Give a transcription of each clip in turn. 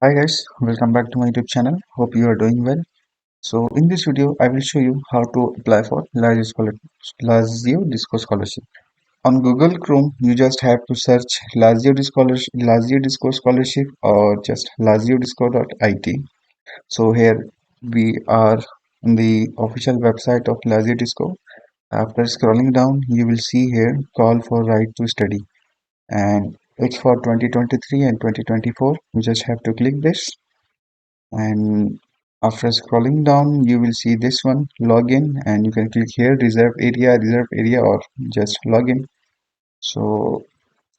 Hi guys, welcome back to my YouTube channel. Hope you are doing well. So in this video, I will show you how to apply for Lazio Disco Scholarship. On Google Chrome, you just have to search Lazio Disco Scholarship or just laziodisco.it. So here we are on the official website of Lazio Disco. After scrolling down, you will see here call for right to study, and it's for 2023 and 2024. You just have to click this, and after scrolling down you will see this one login, and you can click here reserve area or just login. So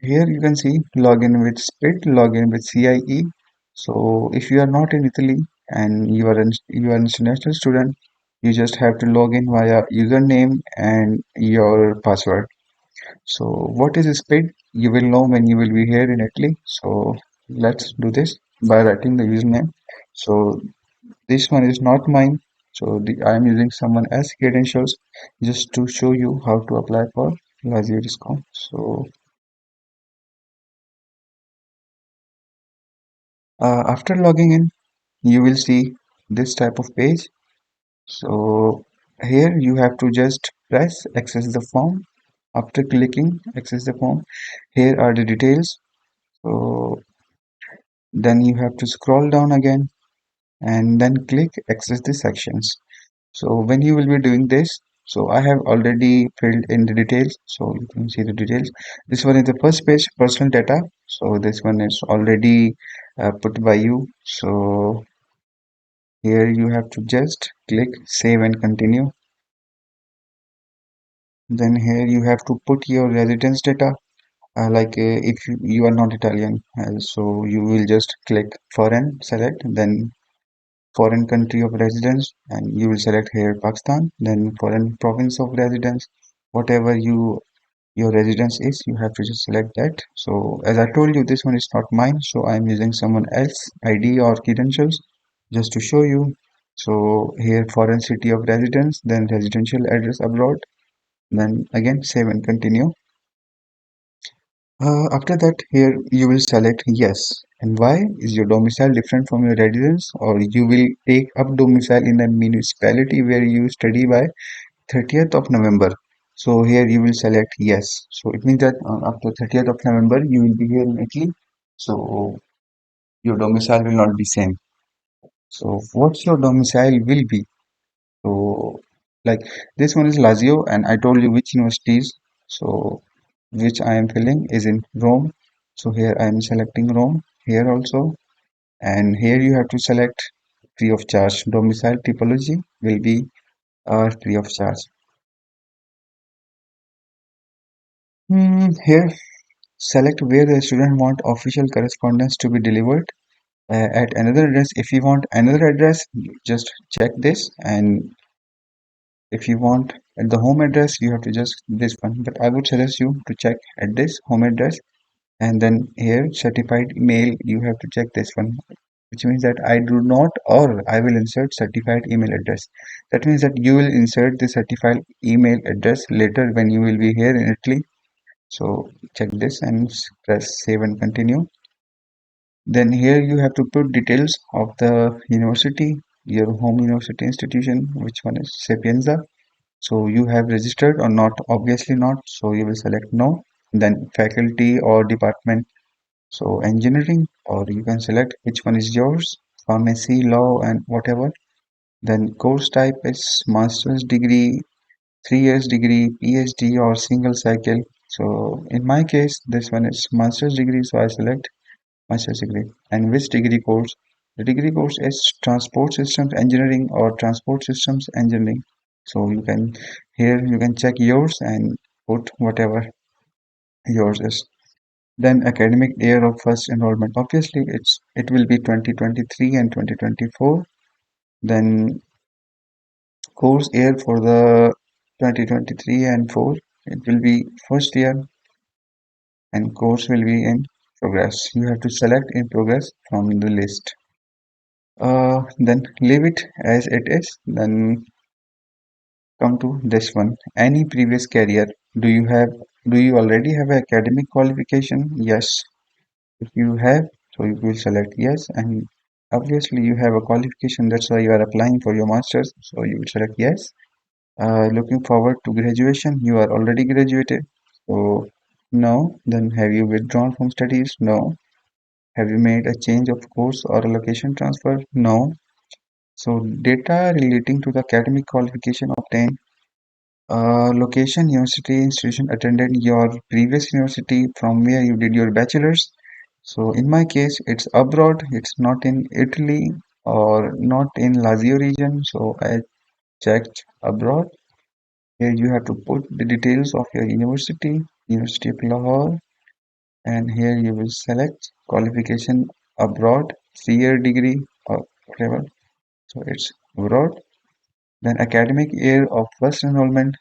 here you can see login with spit, login with CIE. So if you are not in Italy and you are an international student, you just have to log in via username and your password. So what is spit? You will know when you will be here in Italy. So let's do this by writing the username. So this one is not mine, so I am using someone else's credentials just to show you how to apply for Lazio Disco. So after logging in, you will see this type of page. So here you have to just press access the form. After clicking access the form, here are the details. So then you have to scroll down again and then click access the sections. So when you will be doing this, so I have already filled in the details, so you can see the details. This one is the first page, personal data. So this one is already put by you. So here you have to just click save and continue. Then here you have to put your residence data. If you are not Italian, so you will just click foreign, select, then foreign country of residence, and you will select here Pakistan, then foreign province of residence, whatever your residence is, you have to just select that. So as I told you, this one is not mine, so I'm using someone else ID or credentials just to show you. So here foreign city of residence, then residential address abroad, then again save and continue. After that, here you will select yes. And why is your domicile different from your residence, or you will take up domicile in a municipality where you study by 30th of November. So here you will select yes. So it means that after 30th of November you will be here in Italy. So your domicile will not be same. So what's your domicile will be? So like this one is Lazio, and I told you which universities. So which I am filling is in Rome. So here I am selecting Rome here also, and here you have to select free of charge. Domicile typology will be free of charge. Here select where the student want official correspondence to be delivered at another address. If you want another address, just check this, and if you want at the home address, you have to just this one. But I would suggest you to check at this home address, and then here certified email, you have to check this one, which means that I do not, or I will insert certified email address. That means that you will insert the certified email address later when you will be here in Italy. So check this and press save and continue. Then here you have to put details of the university, your home university institution, which one is Sapienza. So you have registered or not? Obviously not. So you will select no. Then faculty or department. So engineering, or you can select which one is yours, pharmacy, law, and whatever. Then course type is master's degree, 3 years degree, PhD, or single cycle. So in my case, this one is master's degree, so I select master's degree. And which degree course? The degree course is transport systems engineering or transport systems engineering. So you can here you can check yours and put whatever yours is. Then academic year of first enrollment. Obviously, it will be 2023 and 2024. Then course year for the 2023 and 4. It will be first year, and course will be in progress. You have to select in progress from the list. Then leave it as it is. Then come to this one. Any previous career. Do you have do you already have an academic qualification? Yes. If you have, So you will select yes, and obviously you have a qualification, that's why you are applying for your master's, so you will select yes. Looking forward to graduation, you are already graduated, so no. Then have you withdrawn from studies? No. Have you made a change of course or a location transfer? No. So data relating to the academic qualification obtained. Location, university, institution attended your previous university from where you did your bachelor's. So in my case, it's abroad. It's not in Italy or not in Lazio region. So I checked abroad. Here you have to put the details of your university, University of Lahore, and here you will select qualification abroad, 3-year degree or whatever. So it's abroad. Then academic year of first enrollment.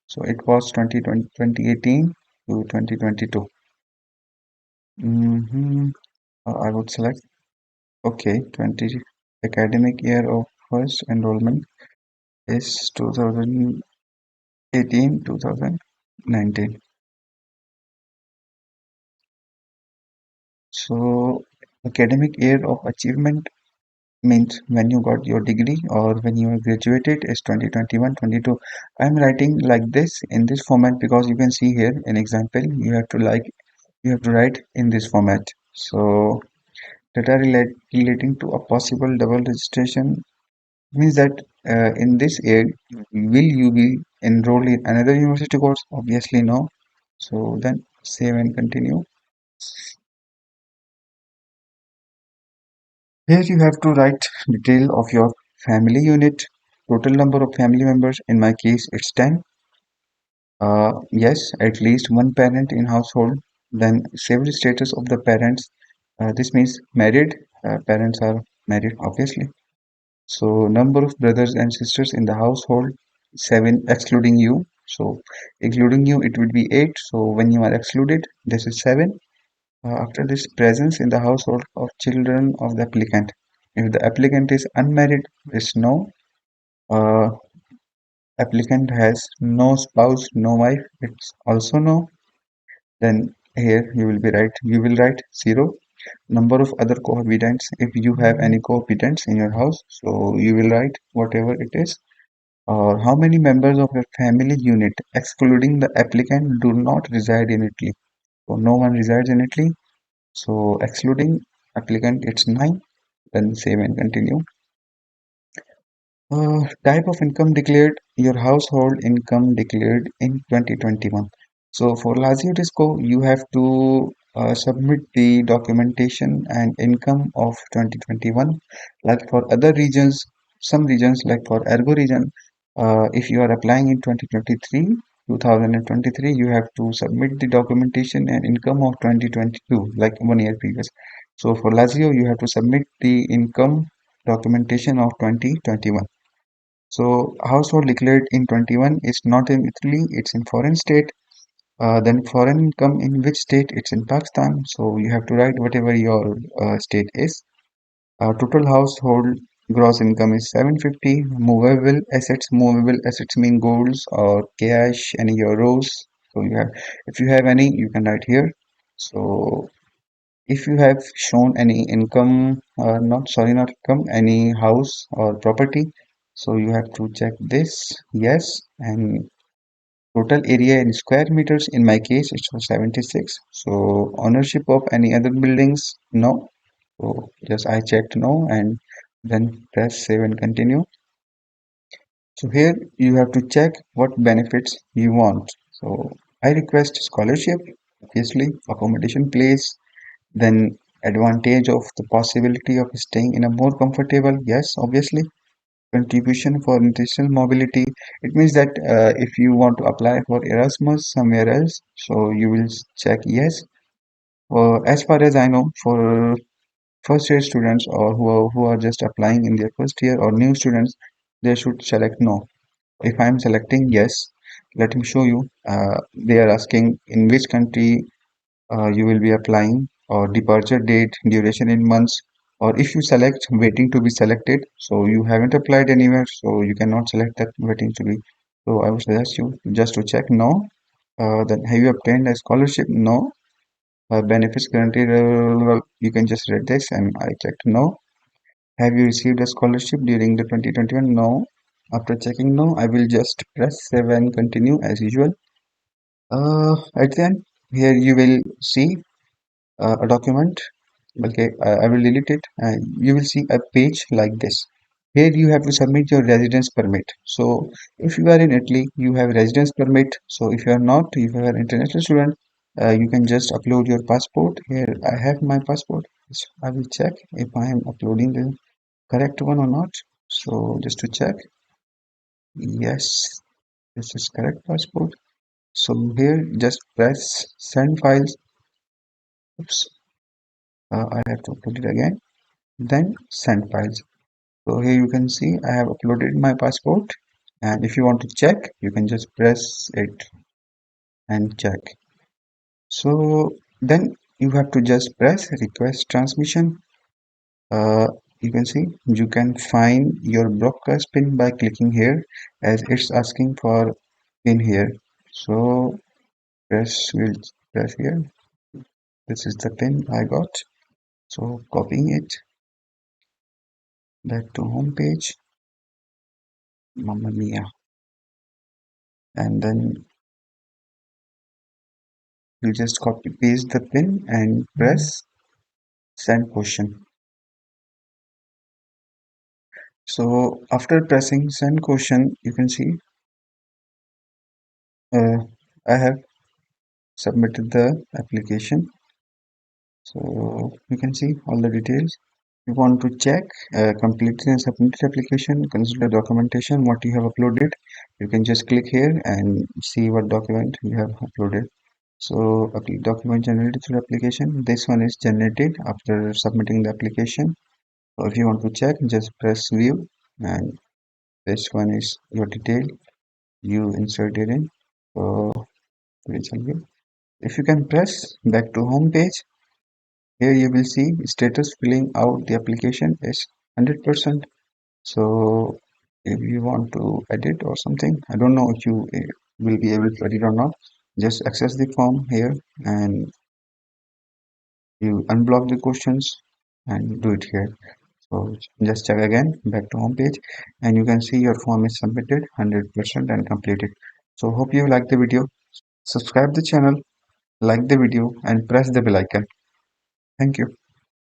So it was 2018 to 2022. Mm-hmm. I would select okay 20 academic year of first enrollment is 2018 2019. So academic year of achievement means when you got your degree or when you graduated is 2021 22. I'm writing like this in this format because you can see here an example. You have to write in this format. So data relating to a possible double registration means that in this year, will you be enrolled in another university course? Obviously, no. So then save and continue. Here you have to write detail of your family unit, total number of family members. In my case, it's 10. Yes, at least one parent in household. Then civil status of the parents. This means married. Parents are married, obviously. So number of brothers and sisters in the household, 7 excluding you. So including you, it would be 8. So when you are excluded, this is 7. After this, presence in the household of children of the applicant. If the applicant is unmarried, it's no. Uh, Applicant has no spouse, no wife, it's also no. Then here you will write 0. Number of other cohabitants, if you have any cohabitants in your house, so you will write whatever it is. Or how many members of your family unit, excluding the applicant, do not reside in Italy? So no one resides in Italy. So excluding applicant, it's 9. Then save and continue. Type of income declared, your household income declared in 2021. So for Lazio Disco, you have to submit the documentation and income of 2021. Like for other regions, some regions like for Ergo region, if you are applying in 2023, you have to submit the documentation and income of 2022, like 1 year previous. So for Lazio, you have to submit the income documentation of 2021. So household declared in 21 is not in Italy, it's in foreign state. Then foreign income in which state? It's in Pakistan. So you have to write whatever your state is. Total household gross income is 750. Movable assets mean golds or cash, any euros. So if you have any, you can write here. So if you have shown any income, not income, any house or property, so you have to check this, yes, and total area in square meters, in my case, it was 76. So ownership of any other buildings, no. So just I checked no and then press save and continue. So here you have to check what benefits you want. So I request scholarship, obviously, accommodation place, then advantage of the possibility of staying in a more comfortable, yes, obviously. Contribution for international mobility. It means that if you want to apply for Erasmus somewhere else, so you will check yes. As far as I know, for first year students or who are just applying in their first year or new students, they should select no. If I'm selecting yes, let me show you. They are asking in which country you will be applying, or departure date, duration in months, or if you select waiting to be selected, so you haven't applied anywhere, so you cannot select that waiting to be. So I would suggest you just to check no. Then have you obtained a scholarship? No. Benefits guaranteed. You can just read this, and I checked no. Have you received a scholarship during the 2021? No. After checking no, I will just press save and continue as usual. At the end, here you will see a document. Okay, I will delete it, and you will see a page like this. Here you have to submit your residence permit. So if you are in Italy, you have residence permit. So if you are not, if you are an international student, you can just upload your passport. Here I have my passport. So I will check if I am uploading the correct one or not. So just to check, yes, this is correct passport. So here just press send files. Oops, I have to upload it again. Then send files. So here you can see I have uploaded my passport, and if you want to check, you can just press it and check. So then you have to just press request transmission. Uh, you can see you can find your broadcast pin by clicking here, as it's asking for pin here. So we'll press here. This is the pin I got. So copying it back to home page. Mamma mia. And then you just copy paste the pin and press send question. So after pressing send question, you can see uh, I have submitted the application. So you can see all the details. You want to check completed and submitted application, consider documentation, what you have uploaded. You can just click here and see what document you have uploaded. So document generated through application. This one is generated after submitting the application. So if you want to check, just press view, and this one is your detail you inserted in. So if you can press back to home page, here you will see status filling out the application is 100%. So if you want to edit or something, I don't know if you will be able to edit or not. Just access the form here, and you unblock the questions and do it here. So just check again back to home page, and you can see your form is submitted 100% and completed. So hope you like the video. Subscribe the channel, like the video, and press the bell icon. Thank you.